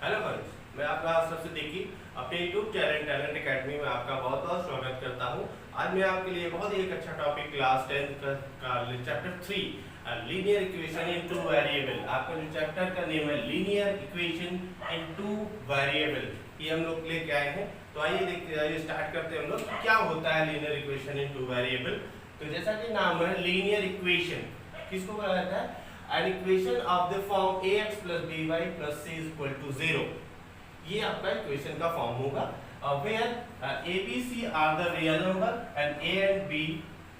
Hello friends, मैं आपका सबसे देखी अपने यूट्यूब चैनल टैलेंट एकेडमी में आपका बहुत बहुत स्वागत करता हूं। आज मैं आपके लिए बहुत ही एक अच्छा टॉपिक क्लास 10 का chapter 3 linear equation in two variable. आपका जो चैप्टर का नेम है linear equation in two variable, ये हम लोग लेके आए हैं। तो आइए देखते आइए स्टार्ट करते हैं हम लोग क्या होता है linear equation in two variable. तो जैसा कि नाम है लीनियर इक्वेशन, किसको कहा जाता है? An equation of the form ax plus by plus c is equal to 0. ये आपका इक्वेशन का फॉर्म होगा where a b c are the real number and a and b,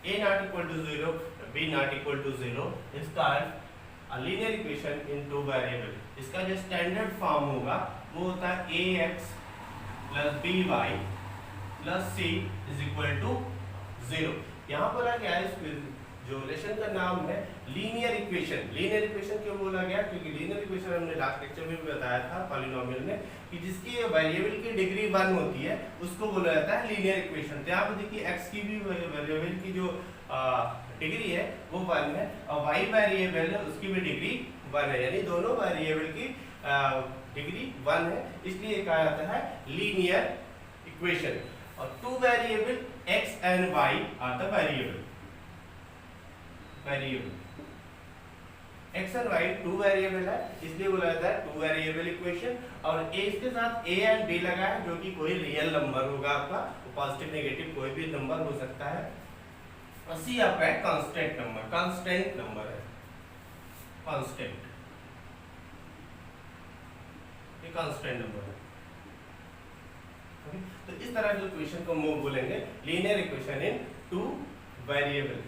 a not equal to 0, b not equal to 0 is called a linear equation in two variable. इसका जो standard form होगा वो होता है ax plus by plus c is equal to 0. यहाँ पर क्या है, इस जो रिलेशन का नाम है लीनियर इक्वेशन। लीनियर इक्वेशन क्यों बोला गया? क्योंकि लीनियर इक्वेशन हमने लास्ट लेक्चर में भी बताया था पॉलिनोमियल में कि जिसकी वेरिएबल की डिग्री 1 होती है उसको बोला जाता है लीनियर इक्वेशन। तो यहाँ पर देखिए x की भी वेरिएबल की जो डिग्री है वो 1 है और y वेरिएबल है उसकी भी डिग्री 1 है, यानी दोनों वेरिएबल की डिग्री 1 है, इसलिए कहा जाता है लीनियर इक्वेशन। और two variable x and y are the variable x और y टू वेरिएबल है, इसलिए बोला जाता है टू वेरिएबल इक्वेशन। और a इसके साथ a एंड b लगा है जो कि कोई रियल नंबर होगा आपका, पॉजिटिव नेगेटिव कोई भी नंबर हो सकता है। और c आपका है कांस्टेंट नंबर, कांस्टेंट नंबर है, कांस्टेंट, ये कांस्टेंट नंबर है। तो इस तरह के इक्वेशन को हम बोलेंगे linear equation in two variable.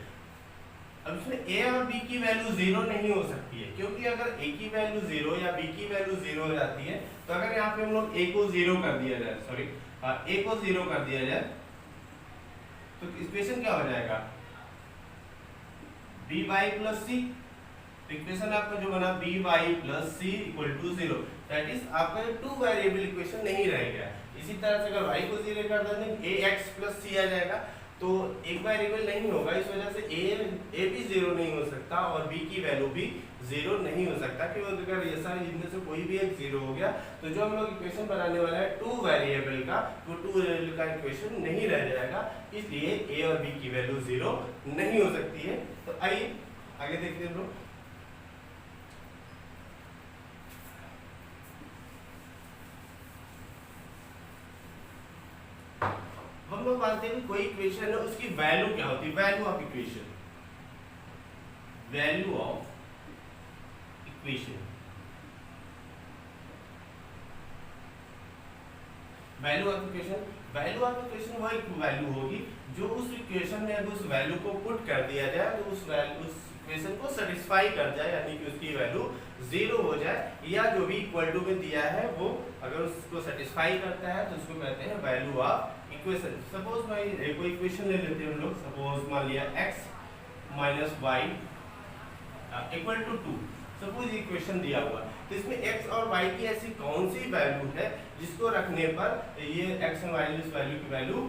अब इसमें a और b की वैल्यू 0 नहीं हो सकती है, क्योंकि अगर a की वैल्यू 0 या b की वैल्यू 0 हो जाती है तो अगर यहाँ पे हम लोग a को 0 कर दिया जाए, a को 0 कर दिया जाए तो इक्वेशन क्या हो जाएगा? by plus c। इक्वेशन आपका जो बना by plus c equal to 0, that is आपका टू वेरिएबल इक्वेशन नहीं रहेगा। इसी तरह से अगर y को 0 कर देंगे ax plus c आ जाएगा, तो एक वेरिएबल नहीं होगा, इस वजह से a भी 0 नहीं हो सकता और b की वैल्यू भी 0 नहीं हो सकता, क्योंकि अगर ऐसा इनमें से कोई भी एक 0 हो गया तो जो हम लोग इक्वेशन बनाने वाला है टू वेरिएबल का, वो टू वेरिएबल का इक्वेशन नहीं रह जाएगा, इसलिए a और b की वैल्यू 0 नहीं हो सकती है। तो आइए आगे देखते हैं लोग। हम लोग मानते हैं कि कोई इक्वेशन है, उसकी वैल्यू क्या होती है? Value of equation, value of equation, value of equation, value of equation वो एक वैल्यू होगी जो उस इक्वेशन में अगर उस वैल्यू को पुट कर दिया जाए तो उस इक्वेशन को सेटिस्फाई कर जाए, यानी कि उसकी वैल्यू 0 हो जाए, या जो भी इक्वल टू में दिया है वो अगर उसको सेटिस्फाई करता है तो उसको कहते हैं वैल्यू ऑफ इक्वेशन। सपोज मैं कोई इक्वेशन ले लेते हैं हम लोग, सपोज मान लिया x minus y equal to 2। Suppose equation दिया हुआ, तो इसमें x और y की ऐसी कौन सी वैल्यू है जिसको रखने पर ये x और y इस वैल्यू की वैल्यू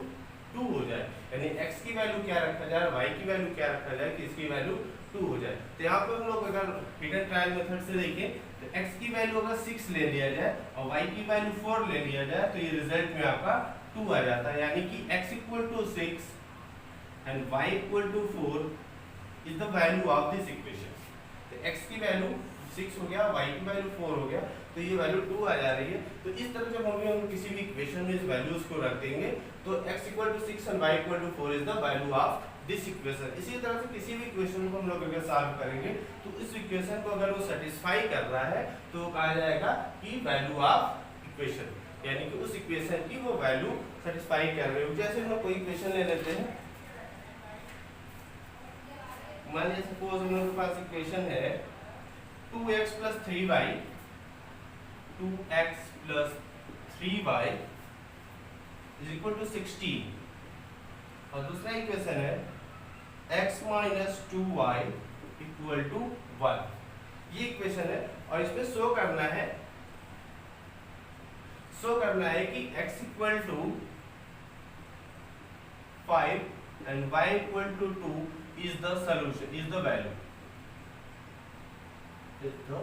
2 हो जाए, यानी x की वैल्यू क्या रखा जाए, y की वैल्यू क्या रखा जाए कि इसकी वैल्यू 2 हो जाए। तो यहाँ पर हम लोग अगर हिडन ट्रायल मेथड से देखें तो x की वैल्यू अगर 6 ले लिया जाए और y की वैल्यू 4 ले लिया जाए तो ये रिजल्ट में आपका 2 आ जाता है, यानी कि x equal to 6 and y equal to 4 is the value of this equation. तो x की वैल्यू 6 हो गया, y की वैल्यू 4 हो गया, तो ये वैल्यू 2 आ जा रही है। तो इस तरह जब हम किसी भी इक्वेशन में इस वैल्यूज को रख देंगे तो x equal to 6 and y equal to 4 is the value of this equation. इसी तरह से किसी भी इक्वेशन को हम लोग अगर सॉल्व करेंगे तो इस इक्वेशन को अगर वो सेटिस्फाई कर रहा है तो कहा जाएगा कि वैल्यू ऑफ इक्वेशन, यानी कि उस इक्वेशन की वो वैल्यू सेटिस्फाई कर रहे हो। जैसे हम लोग कोई इक्वेशन ले लेते हैं, मान लीजिए सपोज हम लोग के पास इक्वेशन है 2x plus 3y, 2x plus 3y is equal to 16, और दूसरा इक्वेशन है x minus 2y equal to 1। ये इक्वेशन है और इसमें शो करना है कि x equal to 5 and y equal to 2 is the solution, is the value, is the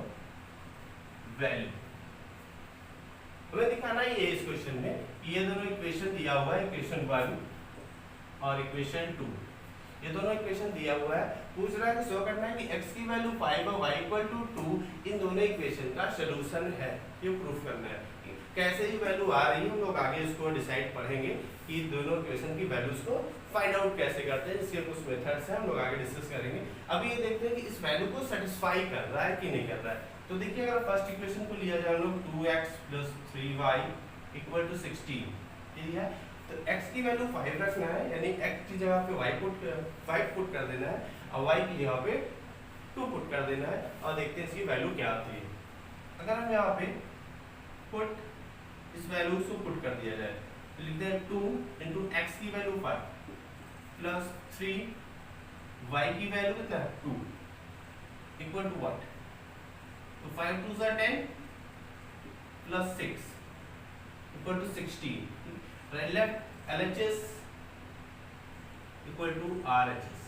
value। हमें दिखाना ही है इस क्वेश्चन में कि ये दोनों इक्वेशन दिया हुआ है, इक्वेशन 1 और इक्वेशन 2, ये दोनों इक्वेशन दिया हुआ है। पूछ रहा है कि शो करना है कि x की वैल्यू 5 और y इक्वल टू 2 इन दोनों इक्वेशन का सॉल्यूशन है, ये प्रूफ करना है। कैसे ही वैल्यू आ रही है हम लोग आगे इसको डिसाइड पढ़ेंगे कि दोनों इक्वेशन की वैल्यूज को फाइंड आउट कैसे करते हैं, इसके कुछ मेथड्स हैं हम लोग आगे डिस्कस करेंगे। अभी ये देखते हैं कि इस वैल्यू को सेटिस्फाई कर रहा है कि नहीं कर रहा है। तो देखिए अगर फर्स्ट इक्वेशन को लिया जाए हम लोग 2x + 3y = 16, ठीक है, तो x की वैल्यू 5 रखना है, यानी x की जगह पे 5 पुट कर देना है और y की जगह पे 2 पुट कर देना है और देखते हैं इसकी वैल्यू क्या आती है। अगर हम यहाँ पे पुट इस वैल्यू को पुट कर दिया जाए तो लिखते हैं 2 into x की वैल्यू 5 प्लस 3 y की वैल्यू कितना है 2 इक्वल टू व्हाट, तो 5 2 are 10 plus 6 equal to 16, left LHS equal to RHS।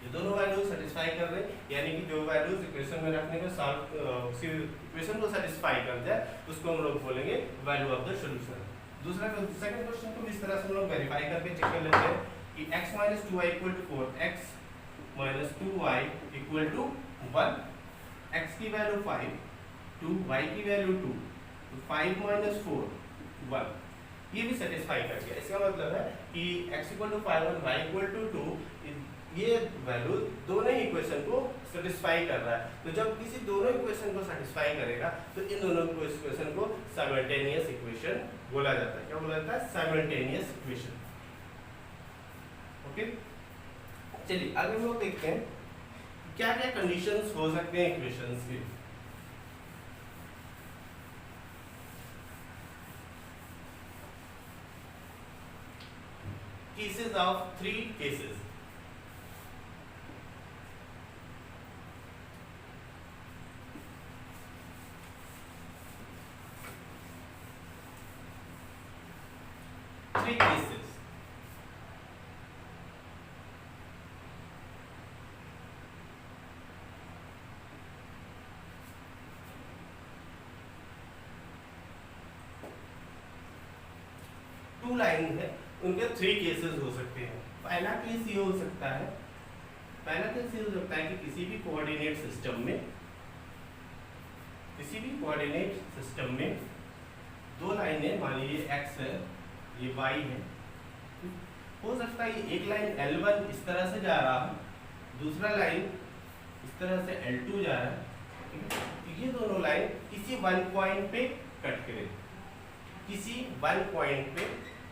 ये दोनों वैल्यू सेटिस्फाई कर रहे हैं, यानी कि जो वैल्यूज इक्वेशन में रखने पे सॉल्व उसी इक्वेशन को सेटिस्फाई कर जाए उसको हम लोग बोलेंगे वैल्यू ऑफ द सॉल्यूशन। दूसरा सेकंड क्वेश्चन को इस तरह से हम लोग वेरीफाई करके चेक कर लेते हैं कि x - 2y = 4, x - 2y = 1, x की वैल्यू 5, 2 y की वैल्यू 2, तो 5 - 4 1, ये भी सेटिस्फाई कर गया। इसका मतलब है कि x = 5 और y = 2, ये वैल्यू दोनों ही इक्वेशन को सेटिस्फाई कर रहा है। तो जब किसी दोनों इक्वेशन को सेटिस्फाई करेगा तो इन दोनों इक्वेशन को साइमल्टेनियस इक्वेशन बोला जाता है। क्या बोला जाता है? Simultaneous equation. ओके, चलिए आगे हम लोग देखते हैं क्या क्या कंडीशंस हो सकते हैं इक्वेशंस के। Cases of 3 cases. Three cases. Two line है, उनके 3 केसेस हो सकते हैं। पहला केस ये हो सकता है, पहला केस ये हो सकता है कि किसी भी कोऑर्डिनेट सिस्टम में, किसी भी कोऑर्डिनेट सिस्टम में दो लाइनें, मान लीजिए x है, ये y है, हो सकता है ये एक लाइन L1 इस तरह से जा रहा है, दूसरा लाइन इस तरह से L2 जा रहा है। तो ये दोनों लाइन किसी वन पॉइंट पे कट करें, किसी वन पॉइंट पे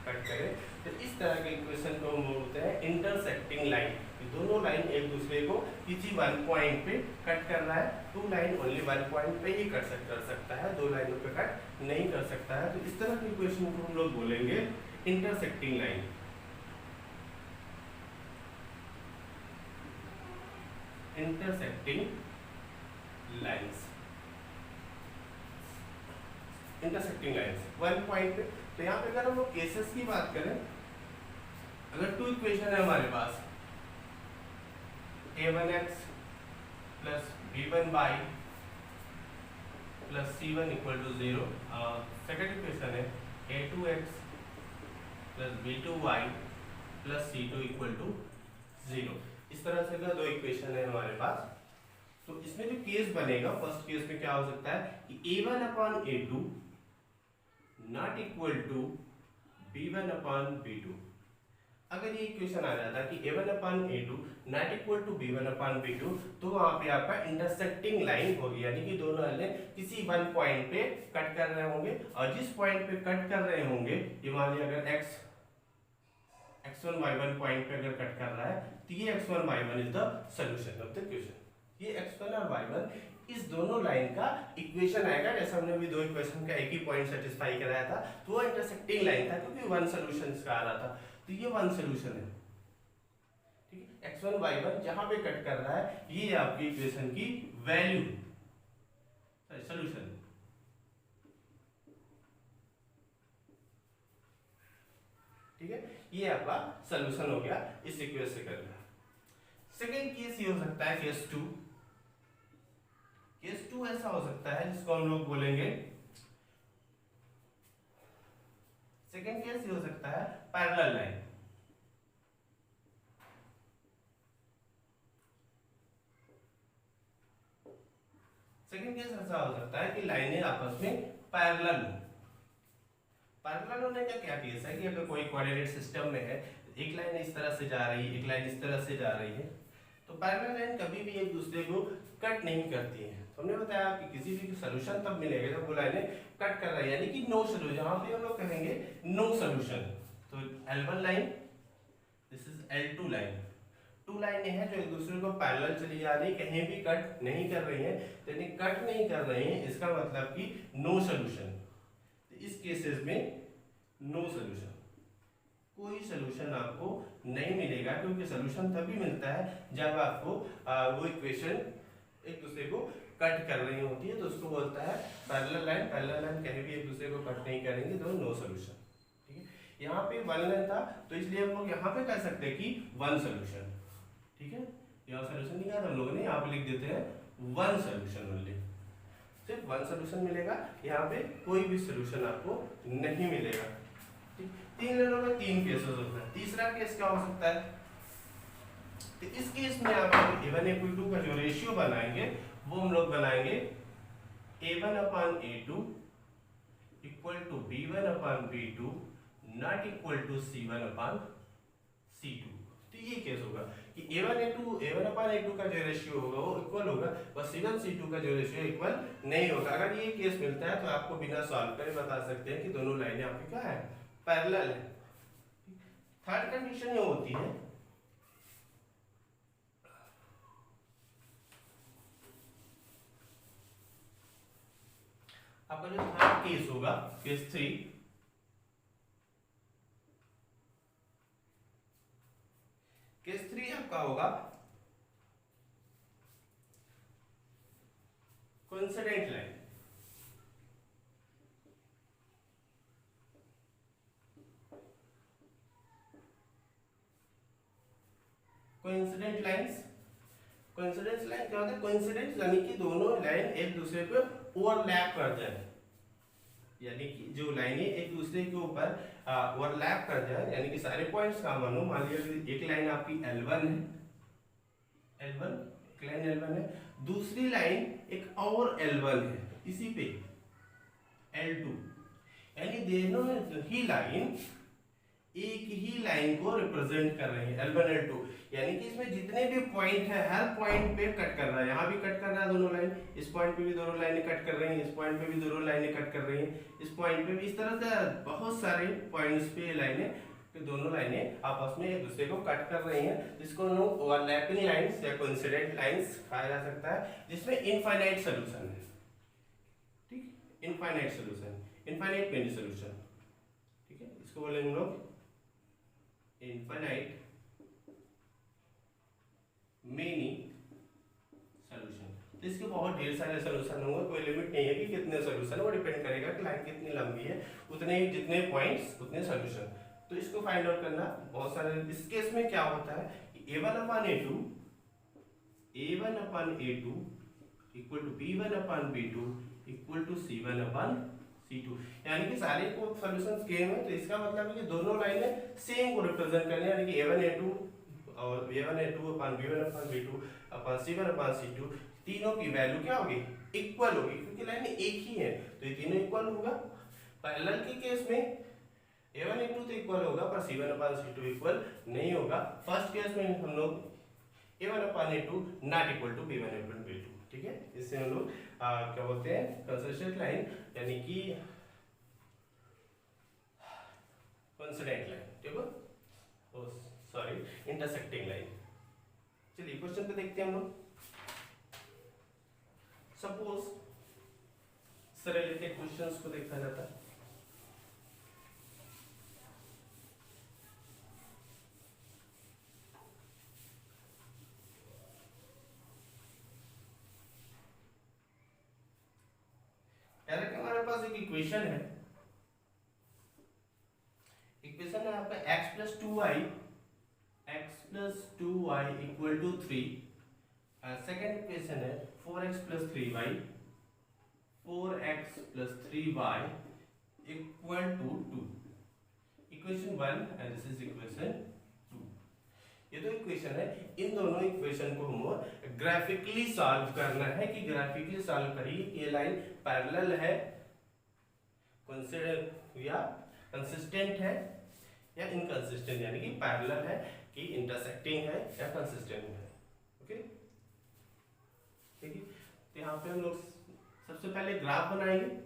कट करें, तो इस तरह के इक्वेशन को हम बोलते हैं इंटरसेक्टिंग लाइन। दोनों लाइन एक दूसरे को किसी वन पॉइंट पे कट कर रहा है। Two line only one point पे ही कट कर सकता है, दो लाइनों पे कट नहीं कर सकता है। तो इस तरह के इक्वेशन को हम लोग बोलेंगे intersecting line. Intersecting lines, intersecting lines one point पे। तो यहाँ पे अगर हम लोग केसेस की बात करें, अगर टू इक्वेशन है हमारे पास, a1x plus b1y plus c1 = 0, second equation है a2x plus b2y plus c2 = 0। इस तरह से का दो इक्वेशन है हमारे पास। तो इसमें जो केस बनेगा, फर्स्ट केस में क्या हो सकता है कि a1/a2 not equal to b1/b2। अगर ये इक्वेशन आ जाता है कि a1/a2 not equal to b1/b2, तो वहां पे आपका इंटरसेक्टिंग लाइन होगी, यानी कि दोनों लाइन किसी वन पॉइंट पे कट कर रहे होंगे। और जिस पॉइंट पे कट कर रहे होंगे, ये मान लिया अगर x1 y1 पॉइंट पे अगर कट कर रहा है, तो ये x1 y1 is the solution of the question. ये x1 और y1 इस दोनों लाइन का इक्वेशन आएगा। जैसे हमने भी दो इक्वेशन का एक ही पॉइंट सेटिस्फाई कराया था, तो वो इंटरसेक्टिंग लाइन था क्योंकि वन सॉल्यूशन इसका आ रहा था। तो ये वन सॉल्यूशन है, ठीक है। x1 y1 जहां पे कट कर रहा है, ये आपकी इक्वेशन की वैल्यू, सॉल्यूशन। ठीक है, ये आपका सॉल्यूशन हो गया इस इक्वेशन से करना। सेकेंड केस ये हो सकता है केस 2। केस 2 ऐसा हो सकता है जिसको हम लोग बोलेंगे सेकेंड केस ये हो सकता है पैरेलल लाइन। सेकेंड केस ऐसा हो सकता है कि लाइनें आपस में पैरेलल हो। पैरेलल होने का क्या केस है कि अगर कोई कोऑर्डिनेट सिस्टम में है, एक लाइन इस तरह से जा रही है, एक लाइन इस तरह से जा रही है, तो पैरेलल लाइन कभी भी एक दूसरे को कट नहीं करती है। तो हमने बताया कि किसी भी सोल्यूशन तब मिलेगा जब वो लाइनें कट कर रही है, यानी कि नो सोल्यूशन। जहां पे हम लोग कहेंगे नो सोल्यूशन, तो L1 line, this is L2 line, two लाइनें हैं जो एक दूसरे को पैरेलल चली जा रही, कहीं भी कट नहीं कर रही हैं, यानी कट नहीं कर रही हैं, इसका मतलब कि नो सोल्यूशन। इस केसेस में नो सोल्यूशन, कोई सोल्यूशन आपको नहीं मिलेगा, क्योंकि सोल्यूशन तभी मिलता है जब आपको वो इक्वेशन एक दूसरे को कट कर रही होती है, तो उसको बोलता है पैरेलल लाइन। पैरेलल लाइन कहीं भी एक दूसरे को कट नहीं करेंगे, तो नो सोल्यूशन। ठीक है, यहाँ पे वन लाइन था तो इसलिए हम लोग यहाँ पे कह सकते हैं कि वन सोल्यूशन। ठीक है, यहाँ सोल्यूशन नहीं कहा हम लोगों ने, यहाँ पे लिख देते हैं वन सोल्यूशन ओनली, सिर्फ वन सोल्यूशन मिलेगा, यहाँ पे कोई भी सोल्यूशन आपको नहीं मिलेगा। तीन लाइनों में तीन केसेस होता है। तीसरा केस क्या हो सकता है, तो इस केस में आप A1 A2 का जो रेशियो बनाएंगे वो हम लोग बनाएंगे A1 upon A2 equal to B1 upon B2 not equal to C1 upon C2। तो ये केस होगा कि A1 अपॉन A2 का जो रेशियो होगा वो इक्वल होगा, बस C1 C2 का जो रेशियो इक्वल नहीं होगा। अगर ये केस मिलता है तो आपको बिना सॉल्व करे बता सकते हैं कि दोनों लाइनें आपकी क्या है, पैरेलल है। थर्ड कंडीशन ये होती है आपका जो थर्ड केस होगा, केस 3, केस 3 आपका होगा coincident line. Coincident lines, coincidence line क्या होता है, कोइंसिडेंस यानी कि दोनों लाइन एक दूसरे पे ओवरलैप कर जाए, यानी कि जो लाइनें एक दूसरे के ऊपर ओवरलैप कर जाए, यानी कि सारे पॉइंट्स कॉमन हो। मान लीजिए एक लाइन आपकी L1 है, L1 एक लाइन L1 है, दूसरी लाइन एक और L1 है इसी पे L2, यानी दोनों ही लाइन एक ही लाइन को रिप्रेजेंट कर रहे हैं L1 L2, यानी कि इसमें जितने भी पॉइंट है हर पॉइंट पे कट कर रहा है। यहाँ भी कट कर रहा है दोनों लाइन, इस पॉइंट पे भी दोनों लाइनें कट कर रही हैं, इस पॉइंट पे भी दोनों लाइनें कट कर रही हैं, इस पॉइंट पे भी, इस तरह से बहुत सारे पॉइंट्स पे लाइनें, तो दोनों लाइनें आपस में एक दूसरे को कट कर रही हैं, जिसको हम लोग ओवरलैपिंग लाइंस या कोइंसिडेंट लाइंस कहा जा सकता है, जिसमें इनफाइनाइट सोल्यूशन है। ठीक, infinite solution, infinite many solution. ठीक है, इसको बोलेंगे हम लोग इनफाइनाइट मेनी सोल्यूशन। तो इसके बहुत ढेर सारे सोल्यूशन होंगे, कोई लिमिट नहीं है कि कितने सोल्यूशन, वो डिपेंड करेगा कि लाइन कितनी लंबी है, उतने ही जितने पॉइंट्स उतने सोल्यूशन। तो इसको फाइंड आउट करना बहुत सारे। इस केस में क्या होता है कि A1 upon A2 equal to B1 upon B2 equal to C1 upon C2, यानी कि सारे को सॉल्यूशंस सेम है, तो इसका मतलब है कि दोनों लाइनें सेम को रिप्रेजेंट करनी है, यानी कि A1 A2 और A1 A2 upon B1 upon B2 upon C1 upon C2, तीनों की वैल्यू क्या होगी, इक्वल होगी, क्योंकि लाइनें एक ही है तो ये तीनों इक्वल होगा। पैरेलल के केस में A1 A2 तो इक्वल होगा पर C1 अपॉन C2 इक्वल नहीं होगा। फर्स्ट केस में हम लोग A1 upon A2 not equal to B1 upon B2। ठीक है, इससे हम लोग क्या बोलते हैं, कंसिस्टेंट लाइन, यानी कि कोइंसिडेंट लाइन, ठीक है, सॉरी इंटरसेक्टिंग लाइन। चलिए क्वेश्चन पे देखते हैं हम लोग। सपोज से रिलेटेड क्वेश्चंस को देखा जाता है। हमारे पास एक इक्वेशन है, इक्वेशन है आपका x plus 2y equal to 3। Second equation है 4x plus 3y equal to 2। Equation 1 and this is equation 2। ये तो इक्वेशन है, इन दोनों इक्वेशन को हमें ग्राफिकली सॉल्व करना है कि ग्राफिकली सॉल्व करिए ये लाइन पैरेलल है, कंसिडर या कंसिस्टेंट है या इनकंसिस्टेंट, यानी कि पैरेलल है कि इंटरसेक्टिंग है या कंसिस्टेंट है। ओके, ठीक है। तो यहाँ पे हम लोग सबसे पहले ग्राफ बनाएंगे।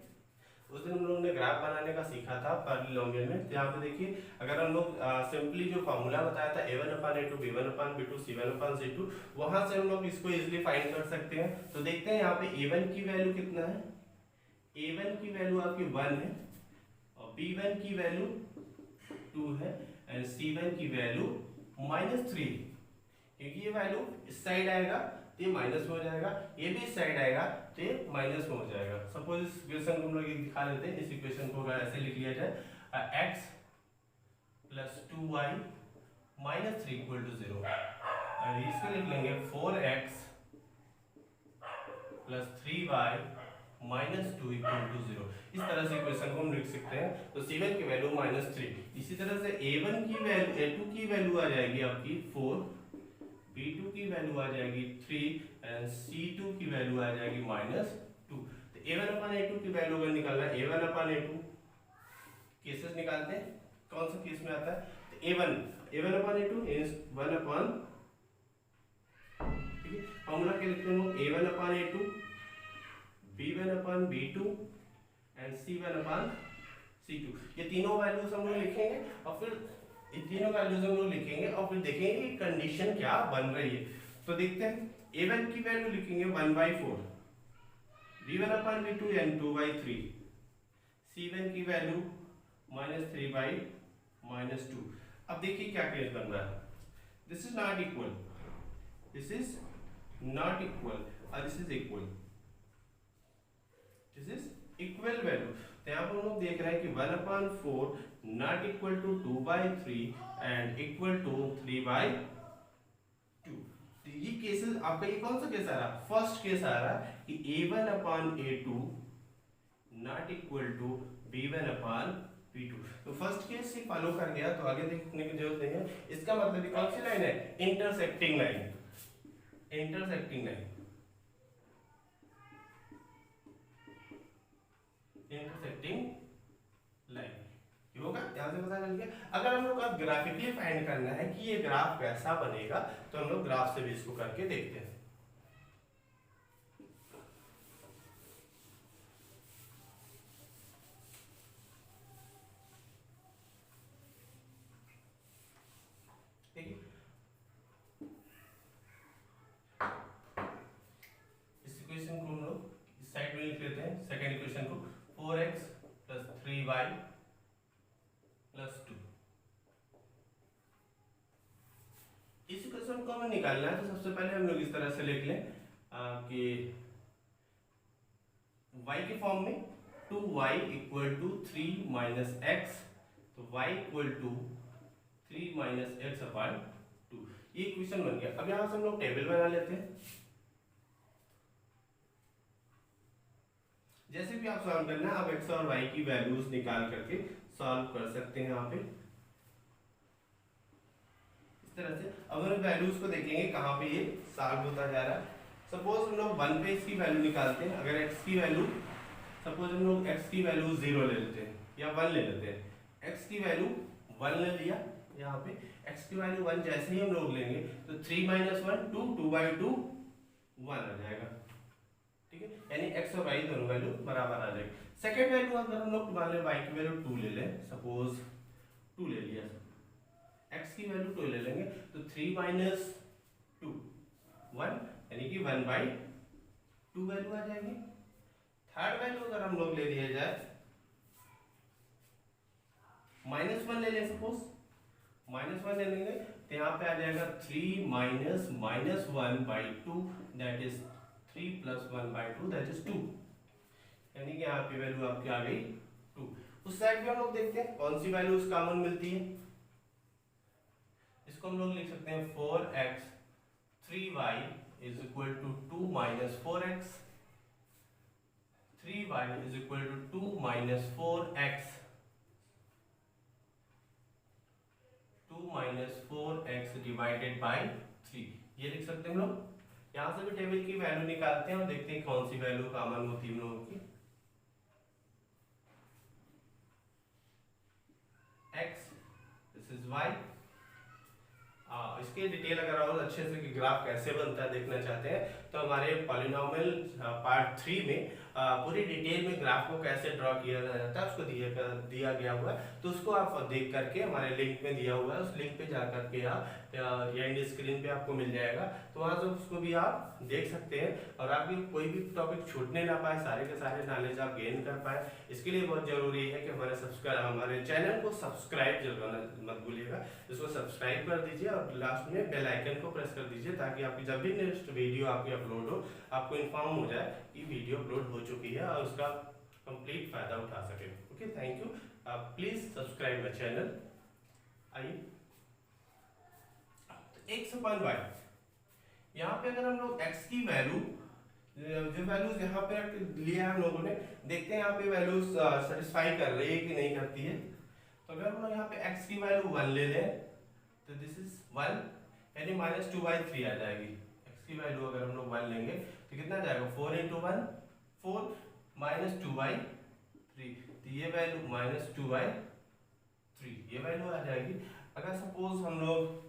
उस दिन हम लोगों ने ग्राफ बनाने का सीखा था पॉलिनोमियल में। तो यहाँ पे देखिए, अगर हम लोग सिंपली जो फॉर्मूला बताया था a1/a2 b1/b2 c1/c2, वहां से हम लोग इसको इजीली फाइंड कर सकते हैं। तो देखते हैं यहाँ पे a1 की वैल्यू कितना है। a1 की वैल्यू आपकी 1 है और b1 की वैल्यू 2 है एंड c1 की वैल्यू -3, क्योंकि ये वैल्यू इस साइड आएगा तो ये माइनस में हो जाएगा, ये भी इस साइड आएगा तो ये माइनस में हो जाएगा। सपोज इस इक्वेशन को हम लोग दिखा लेते हैं। इस इक्वेशन को अगर ऐसे लिख लिया जाए x + 2y - 3 = 0, और इसको लिख लेंगे 4x + 3y - 2 = 0। इस तरह से इक्वेशन को हम लिख सकते हैं। तो c1 की वैल्यू -3। इसी तरह से a1 की वैल्यू, a2 की वैल्यू आ जाएगी आपकी 4, b2 की वैल्यू आ जाएगी 3 एंड c2 की वैल्यू आ जाएगी -2। तो a1/a2 की वैल्यू अगर निकालना है, a1/a2 केसेस निकालते हैं, कौन सा केस में आता है। तो a1/a2 इज 1/, ठीक है। फॉर्मूला क्या लिखते हैं हम लोग, a1/a2 b1/b2 एंड c1/c2। ये तीनों वैल्यूज हम लोग लिखेंगे और फिर ये तीनों वैल्यूज हम लोग लिखेंगे और फिर देखेंगे कि कंडीशन क्या बन रही है। तो देखते हैं, a1 की वैल्यू लिखेंगे 1/4, b1/b2 एंड 2/3, c1 की वैल्यू -3/2। अब देखिए क्या केस बन रहा है। This is not equal, this is not equal और this is equal, this is equal value. तो यहाँ पर हम लोग देख रहे हैं कि 1/4 not equal to 2/3 and equal to 3/2। तो ये केसेस आपका, ये कौन सा केस आ रहा है, फर्स्ट केस आ रहा है कि a1/a2 not equal to b1/b2। तो फर्स्ट केस से फॉलो कर गया तो आगे देखने की जरूरत नहीं है। इसका मतलब ये कौन सी लाइन है, intersecting line, intersecting line, intersecting line होगा। यहां से पता चल गया। अगर हम लोग का ग्राफिकली फाइंड करना है कि ये ग्राफ कैसा बनेगा, तो हम लोग ग्राफ से भी इसको करके देखते हैं। ठीक है, इस इक्वेशन को हम लोग इस साइड में लिख लेते हैं। सेकंड इक्वेशन को 4x + 3y + 2। इस इक्वेशन को हमें निकालना है तो सबसे पहले हम लोग इस तरह से लिख लें कि y के फॉर्म में 2y = 3 - x, तो y = 3 - x/2। ये इक्वेशन बन गया। अब यहां से हम लोग टेबल बना लेते हैं। जैसे भी आप सॉल्व करना है, आप x और y की वैल्यूज निकाल करके सॉल्व कर सकते हैं। यहाँ पे इस तरह से अब हम वैल्यूज को देखेंगे कहाँ पे ये सॉल्व होता जा रहा है। सपोज हम लोग 1 पे इसकी वैल्यू निकालते हैं। अगर x की वैल्यू, सपोज हम लोग x की वैल्यू 0 ले लेते हैं या 1 ले लेते हैं। x की वैल्यू 1 ले लिया, यहाँ पे x की वैल्यू 1 जैसे ही हम लोग लेंगे तो 3 - 1 2, 2/2 1 आ जाएगा। ठीक है, यानी x और y दोनों वैल्यू बराबर आ जाएगी। सेकंड वैल्यू अगर हम लोग मान लें y की वैल्यू 2 ले लें, सपोज 2 ले लिया, x की वैल्यू 2 ले लेंगे तो 3 - 2 1, यानी कि 1/2 वैल्यू आ जाएगी। थर्ड वैल्यू अगर हम लोग ले लिया जाए, -1 ले लें, सपोज -1 ले लेंगे तो यहाँ पे आ जाएगा 3 - -1/2 दैट इज 3 + 1/2 दैट इज 2, यानी कि यहाँ पे वैल्यू आपकी आ गई 2। उस साइड पे हम लोग देखते हैं कौन सी वैल्यूज कॉमन मिलती है। इसको हम लोग लिख सकते हैं 4x 3y = 2 - 4x, 3y = 2 - 4x minus 4x divided by 3, ये लिख सकते हैं हम लोग। यहाँ से भी टेबल की वैल्यू निकालते हैं और देखते हैं कौन सी वैल्यू कॉमन होती है हम लोगों की। x, this is y। इसके डिटेल अगर और अच्छे से कि ग्राफ कैसे बनता है देखना चाहते हैं तो हमारे पॉलिनोमियल पार्ट 3 में पूरी डिटेल में ग्राफ को कैसे ड्रॉ किया जाता है उसको दिया गया हुआ है, तो उसको आप देख करके हमारे लिंक में दिया हुआ है, उस लिंक पे जा करके आप या एंड स्क्रीन पे आपको मिल जाएगा, तो वहाँ से उसको भी आप देख सकते हैं और आपकी कोई भी टॉपिक छूटने ना पाए, सारे के सारे नॉलेज आप गेन कर पाए। इसके लिए बहुत जरूरी है कि हमारे चैनल को सब्सक्राइब जरूर मत भूलिएगा, इसको सब्सक्राइब कर दीजिए और लास्ट में बेल आइकन को प्रेस कर दीजिए ताकि आपकी जब भी नेक्स्ट वीडियो आपकी अपलोड हो आपको इन्फॉर्म हो जाए कि वीडियो अपलोड हो चुकी है और उसका कंप्लीट फायदा उठा सके। Okay, thank you. Please subscribe my channel. आइए x अपन y, यहाँ पे अगर हम लोग x की वैल्यू जो वैल्यूज यहाँ पे लिया हम लोगों ने, देखते हैं यहाँ पे वैल्यूज सेटिस्फाई कर रही है कि नहीं करती है। तो अगर हम लोग यहाँ पे x की वैल्यू 1 ले लें तो दिस इज 1 यानी माइनस 2/3 आ जाएगी। x की वैल्यू अगर हम लोग 1 लेंगे तो कितना आ जाएगा, 4 × 1 4 माइनस 2/3, तो ये वैल्यू माइनस 2/3 ये वैल्यू आ जाएगी। अगर सपोज हम लोग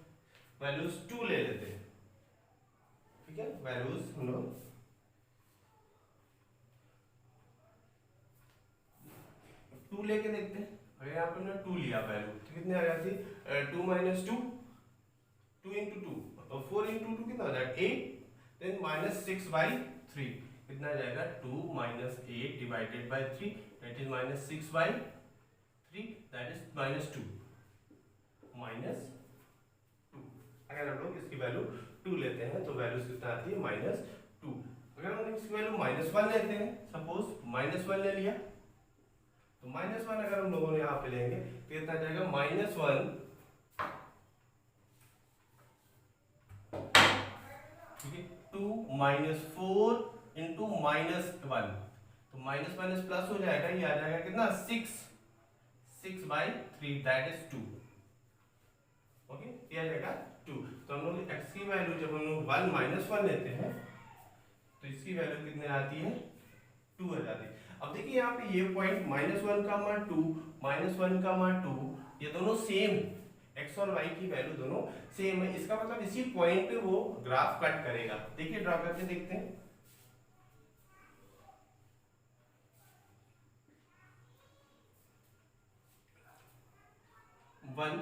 वैल्यूज 2 ले लेते हैं, ठीक है, वैल्यूज हम लोग 2 लेके देखते हैं। अगर यहाँ पे 2 लिया वैल्यू तो कितने आ जाती है, 2 माइनस 2 2 × 2 और 4 × 2 कितना हो जाएगा 8, देन माइनस 6/3 कितना आ जाएगा 2 minus 8 divided by 3 that is minus 6/3 that is minus 2 minus 2। अगर हम लोग इसकी वैल्यू 2 लेते हैं तो वैल्यू कितना आती है माइनस 2। अगर हम इसकी वैल्यू -1 लेते हैं, सपोज -1 ले लिया तो -1 अगर हम लोगों ने यहाँ पे लेंगे तो कितना आ जाएगा -1, ठीक है, 2 माइनस 4 इंटू -1 तो माइनस माइनस प्लस हो जाएगा, ये आ जाएगा कितना 6/3 दैट इज 2। ओके, ये आ जाएगा 2। तो हम लोग x की वैल्यू जब हम लोग 1 लेते हैं तो इसकी वैल्यू कितने आती है 2 आ जाती है। अब देखिए यहाँ पे ये पॉइंट -1 का मान 2 ये दोनों सेम, x और y की वैल्यू दोनों सेम है, इसका मतलब इसी पॉइंट पे वो ग्राफ कट करेगा। देखिए ड्रॉ करके देखते हैं। वन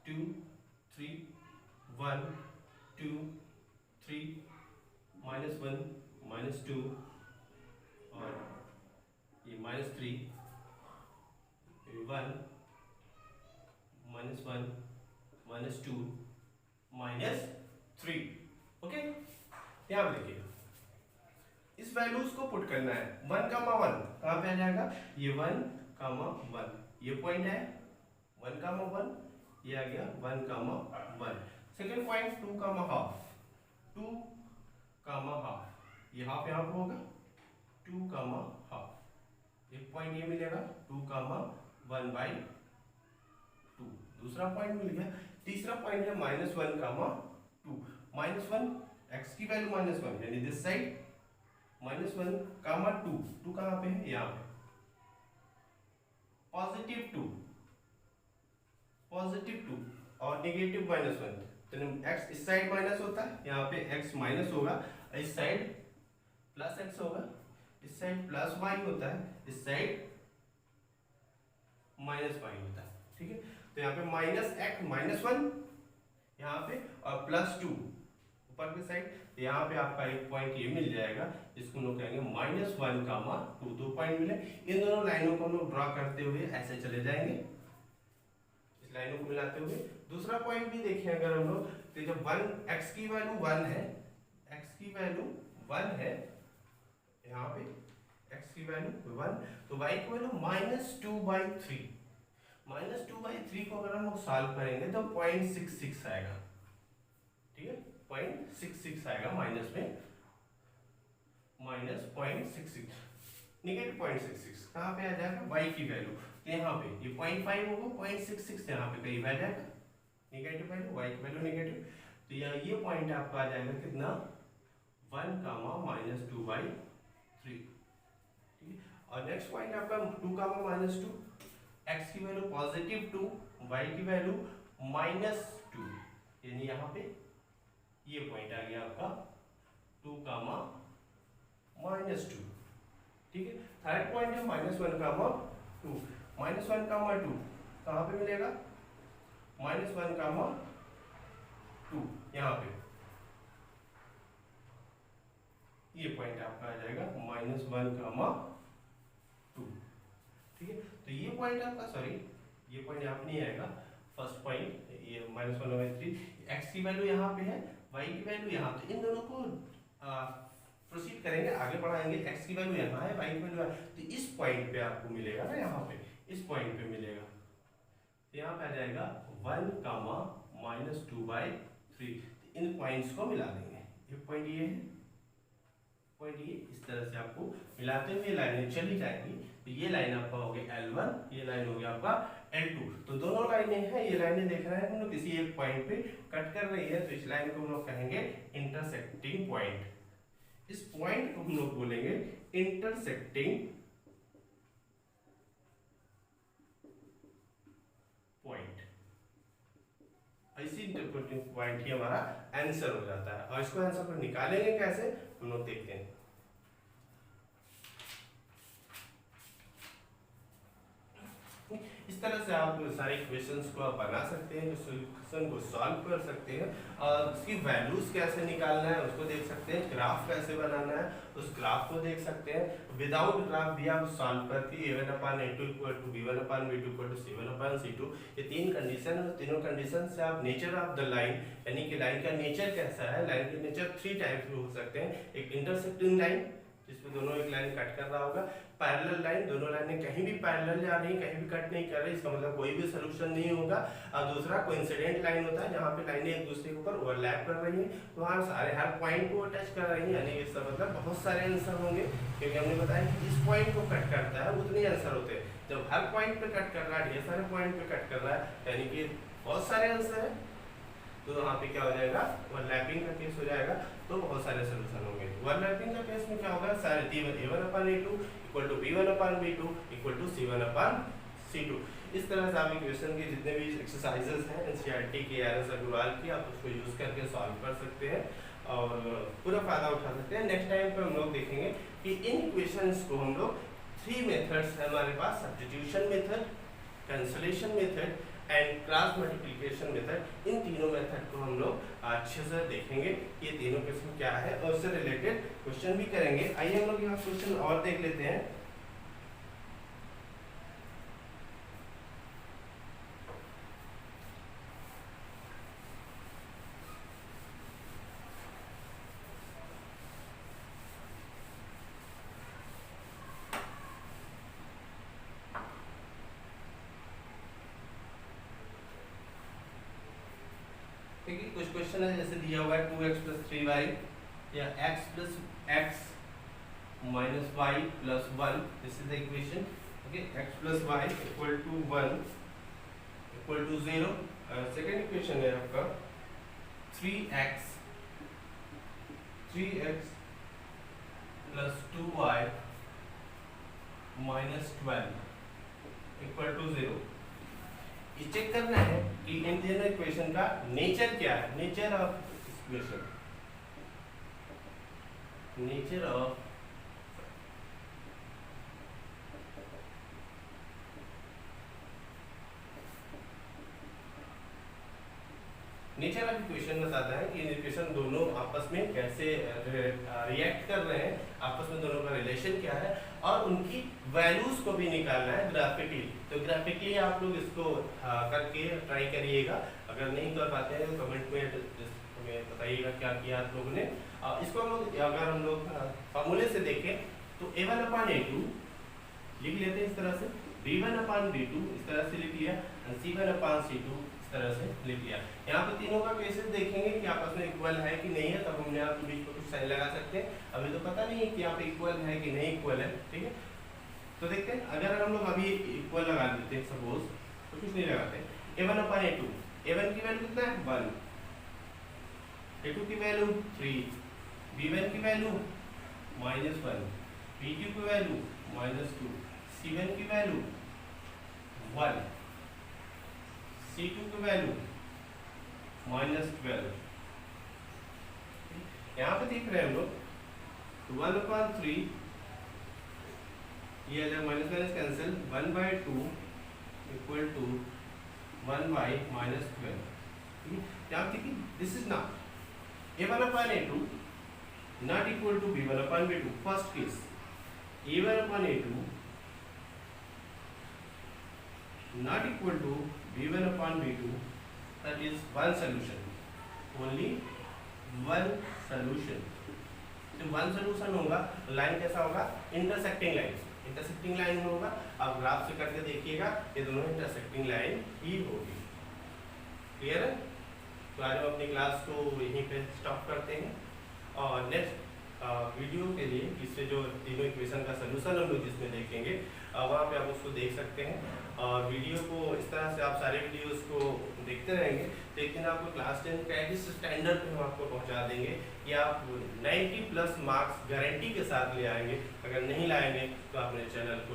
टू थ्री 1 2 3 -1 -2 और ये -3 1 -1 -2 -3। ओके, यहाँ पे देखिए इस वैल्यूज को पुट करना है। 1, 1 कहाँ पे आ जाएगा, ये 1, 1 ये पॉइंट है 1, 1 ये आ गया 1, 1। सेकेंड पॉइंट 2, हाफ 2, हाफ ये हाफ यहाँ पे होगा 2, हाफ एक पॉइंट ये मिलेगा 2, 1/2। दूसरा पॉइंट मिल गया। तीसरा पॉइंट है -1, 2 -1 x की वैल्यू -1 यानी दिस साइड -1, 2 कहाँ पे है, यहाँ पे +2 और -1 तो x इस साइड माइनस होता है, यहाँ पे x माइनस होगा, इस साइड प्लस x होगा, इस साइड +y होता है, इस साइड -y होता है। ठीक है, तो यहाँ पे -1 यहाँ पे और +2 ऊपर की साइड, यहाँ पे आपका एक पॉइंट ये मिल जाएगा, इसको लोग कहेंगे -1, 2 दो पॉइंट मिले। इन दोनों लाइनों को हम लोग ड्रॉ करते हुए ऐसे चले जाएंगे, इस लाइनों को मिलाते हुए। दूसरा पॉइंट भी देखिए अगर हम लोग, तो जब x की वैल्यू 1 है, x की वैल्यू 1 है यहाँ पे, x की वैल्यू 1 तो y की वैल्यू -2/3 -2/3 को अगर हम लोग सॉल्व करेंगे तो 0.66 आएगा। ठीक है, 0.66 आएगा माइनस में, -0.66 -0.66 कहाँ पे आ जाएगा y की वैल्यू, तो यहाँ पे ये 0.5 होगा, 0.66 यहाँ पे कहीं आ जाएगा नेगेटिव वैल्यू, y की वैल्यू नेगेटिव, तो ये पॉइंट आपका आ जाएगा कितना 1 कामा -2/3, ठीक है। और नेक्स्ट पॉइंट आपका 2 कामा -2, x की वैल्यू +2, y की वैल्यू -2, यानी यहाँ पे ये पॉइंट आ गया आपका 2 कामा -2, ठीक है। थर्ड पॉइंट है -1 कामा 2, -1 कामा 2 कहाँ पे मिलेगा, -1 कामा 2 यहाँ पे, ये पॉइंट आपका आ जाएगा -1 कामा 2, ठीक है। तो ये पॉइंट आपका, सॉरी ये पॉइंट यहाँ पे नहीं आएगा, फर्स्ट पॉइंट ये -1/3, x की वैल्यू यहाँ पे है, y की वैल्यू यहाँ पे, इन दोनों को प्रोसीड करेंगे, आगे बढ़ाएंगे। x की वैल्यू यहाँ है, y की वैल्यू है, तो इस पॉइंट पे आपको मिलेगा ना, यहाँ पे इस पॉइंट पे मिलेगा, तो यहाँ पे आ जाएगा 1 कामा -2/3, इन पॉइंट्स को मिला देंगे, ये पॉइंट ये है, पॉइंट ये, इस तरह से आपको मिलाते हुए लाइनें चली जाएंगी। तो ये लाइन आपका हो गया L1, ये लाइन हो गया आपका L2, तो दोनों लाइनें हैं, ये लाइनें देख रहे हैं हम लोग किसी एक पॉइंट पे कट कर रही है, तो इस लाइन को हम लोग कहेंगे इंटरसेक्टिंग पॉइंट, इस पॉइंट को हम लोग बोलेंगे इंटरसेक्टिंग पॉइंट। इसी इंटरसेक्टिंग पॉइंट ही हमारा आंसर हो जाता है, और इसको आंसर को निकालेंगे कैसे हम लोग देखते हैं। इस तरह से आप सारे इक्वेशंस को आप बना सकते हैं, जो सॉल्यूशन को सॉल्व कर सकते हैं, और उसकी वैल्यूज कैसे निकालना है उसको देख सकते हैं, ग्राफ कैसे बनाना है उस ग्राफ को देख सकते हैं। विदाउट ग्राफ भी आप सॉल्व करके a1/a2 = b1/b2 = c1/c2, ये तीन कंडीशन है, तीनों कंडीशन से आप नेचर ऑफ द लाइन, यानी कि लाइन का नेचर कैसा है, लाइन के नेचर 3 टाइप के हो सकते हैं। एक इंटरसेक्टिंग लाइन जिसमें दोनों एक लाइन कट कर रहा होगा, पैरेलल लाइन, दोनों लाइनें कहीं भी पैरेलल जा रही, कहीं भी कट नहीं कर रही, इसका मतलब कोई भी सोल्यूशन नहीं होगा। और दूसरा कोइंसिडेंट लाइन होता है, जहाँ पे लाइनें एक दूसरे के ऊपर ओवरलैप कर रही हैं, तो वहाँ सारे हर पॉइंट को टच कर रही हैं, यानी इसका मतलब बहुत सारे आंसर होंगे, क्योंकि हमने बताया कि जिस पॉइंट को कट करता है उतने आंसर होते हैं। जब हर पॉइंट पे कट कर रहा है, ढेर सारे पॉइंट पे कट कर रहा है, यानी कि बहुत सारे आंसर है, तो वहाँ पे क्या हो जाएगा, ओवरलैपिंग का केस हो जाएगा, तो बहुत सारे सोल्यूशन होंगे। ओवरलैपिंग का केस में क्या होगा, सारे a1/a2 = b1/b2 = c1/c2। इस तरह से आप इक्वेशन के जितने भी एक्सरसाइजेस हैं एनसीईआरटी के, आर.एस. अग्रवाल की, आप उसको यूज करके सॉल्व कर सकते हैं और पूरा फायदा उठा सकते हैं। नेक्स्ट टाइम पे हम लोग देखेंगे कि इन इक्वेशंस को हम लोग 3 मेथड्स है हमारे पास, substitution method, cancellation method and cross multiplication method, इन तीनों मेथड को हम लोग अच्छे से देखेंगे, ये तीनों किस्म क्या है, और उससे रिलेटेड क्वेश्चन भी करेंगे। आइए हम लोग यहाँ क्वेश्चन और देख लेते हैं। ठीक है, कुछ क्वेश्चन है जैसे दिया हुआ है 2x + 3y या x + x - y + 1, this is the equation. Okay, x + y = 1 = 0। Second equation है आपका 3x + 2y - 12 = 0। ये चेक करना है कि इन दोनों इक्वेशन का नेचर क्या है, nature of equation, nature of nature of equation बताता है कि इक्वेशन दोनों आपस में कैसे रिएक्ट कर रहे हैं, आपस में दोनों का रिलेशन क्या है, और उनकी वैल्यूज को भी निकालना है ग्राफिकली। तो ग्राफिकली आप लोग इसको करके ट्राई करिएगा, अगर नहीं कर पाते हैं तो कमेंट में बताइएगा क्या किया आप लोगों ने। इसको हम लोग अगर हम लोग फॉर्मूले से देखें तो a1/a2 लिख लेते हैं इस तरह से, b1/b2 इस तरह से लिख लिया, c1/c2 इस तरह से लिख लिया। यहाँ पे तीनों का केसेस देखेंगे कि आपस में इक्वल है कि नहीं है, तब हमने आपके बीच में कुछ साइन लगा सकते हैं। अभी तो पता नहीं है कि यहाँ पे इक्वल है कि नहीं इक्वल है, ठीक है। तो देखते हैं, अगर हम लोग अभी इक्वल लगा देते हैं सपोज, तो कुछ नहीं लगाते, a1/a2 a1 की वैल्यू कितना है 1, a2 की वैल्यू 3, b1 की वैल्यू -1, b2 की वैल्यू -2, c1 की वैल्यू 1, c2 की वैल्यू -12। यहाँ पे देख रहे हैं हम लोग 1/3, ये आ जाएगा minus minus cancel, 1/2 equal to 1/-12। यहाँ देखिए this is not a1/a2 not equal to b1/b2। First case a1/a2 not equal to b1/b2, that is one solution, only one solution। तो वन सोल्यूशन होगा, लाइन कैसा होगा, इंटरसेक्टिंग लाइन, इंटरसेक्टिंग लाइन होगा। आप graph से करके देखिएगा, ये दोनों इंटरसेक्टिंग लाइन ही होगी। क्लियर है? तो आज हम अपनी क्लास को यहीं पे स्टॉप करते हैं और नेक्स्ट वीडियो के लिए इससे जो तीनों इक्वेशन का सोल्यूशन हम लोग जिसमें देखेंगे वहाँ पे आप उसको देख सकते हैं। और वीडियो को इस तरह से आप सारे वीडियोस को देखते रहेंगे, लेकिन आपको क्लास 10 का इस स्टैंडर्ड पे हम आपको पहुँचा देंगे कि आप 90+ मार्क्स गारंटी के साथ ले आएंगे। अगर नहीं लाएंगे तो आप मेरे चैनल को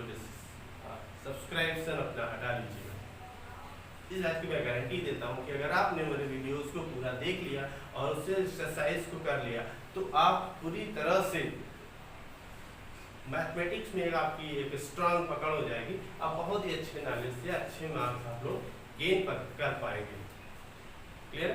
सब्सक्रिप्शन अपना हटा लीजिएगा। इस बात की मैं गारंटी देता हूँ कि अगर आपने मेरे वीडियोस को पूरा देख लिया और उससे एक्सरसाइज को कर लिया तो आप पूरी तरह से मैथमेटिक्स में आपकी एक स्ट्रांग पकड़ हो जाएगी। आप बहुत ही अच्छे नॉलेज से अच्छे मार्क्स आप लोग गेन कर पाएंगे। क्लियर?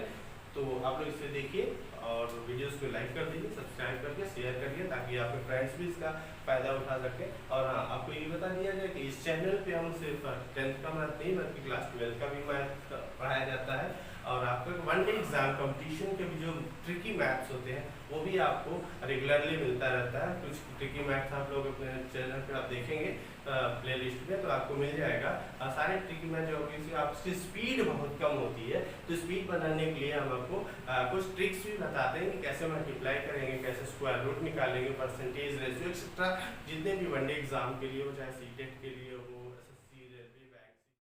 तो आप लोग इसे देखिए और वीडियोस को लाइक कर दीजिए, सब्सक्राइब करके शेयर करिए ताकि आपके फ्रेंड्स भी इसका फ़ायदा उठा सकें। और हाँ, आपको ये बता दिया जाए कि इस चैनल पे हम सिर्फ 10th का मैथ नहीं बल्कि क्लास 12 का भी मैथ पढ़ाया जाता है। और आपको वन डे एग्जाम कंपटीशन के भी जो ट्रिकी मैथ्स होते हैं वो भी आपको रेगुलरली मिलता रहता है। कुछ ट्रिकी मैथ्स आप लोग अपने चैनल पे आप देखेंगे प्लेलिस्ट में तो आपको मिल जाएगा। सारे ट्रिकी मैथ जो होगी आपकी स्पीड बहुत कम होती है, तो स्पीड बनाने के लिए हम आपको कुछ ट्रिक्स भी बताते हैं कि कैसे मल्टीप्लाई करेंगे, कैसे स्क्वायर रूट निकालेंगे, परसेंटेज रेशियो एक्सेट्रा, जितने भी वन डे एग्जाम के लिए हो, चाहे सीटेट के लिए हो,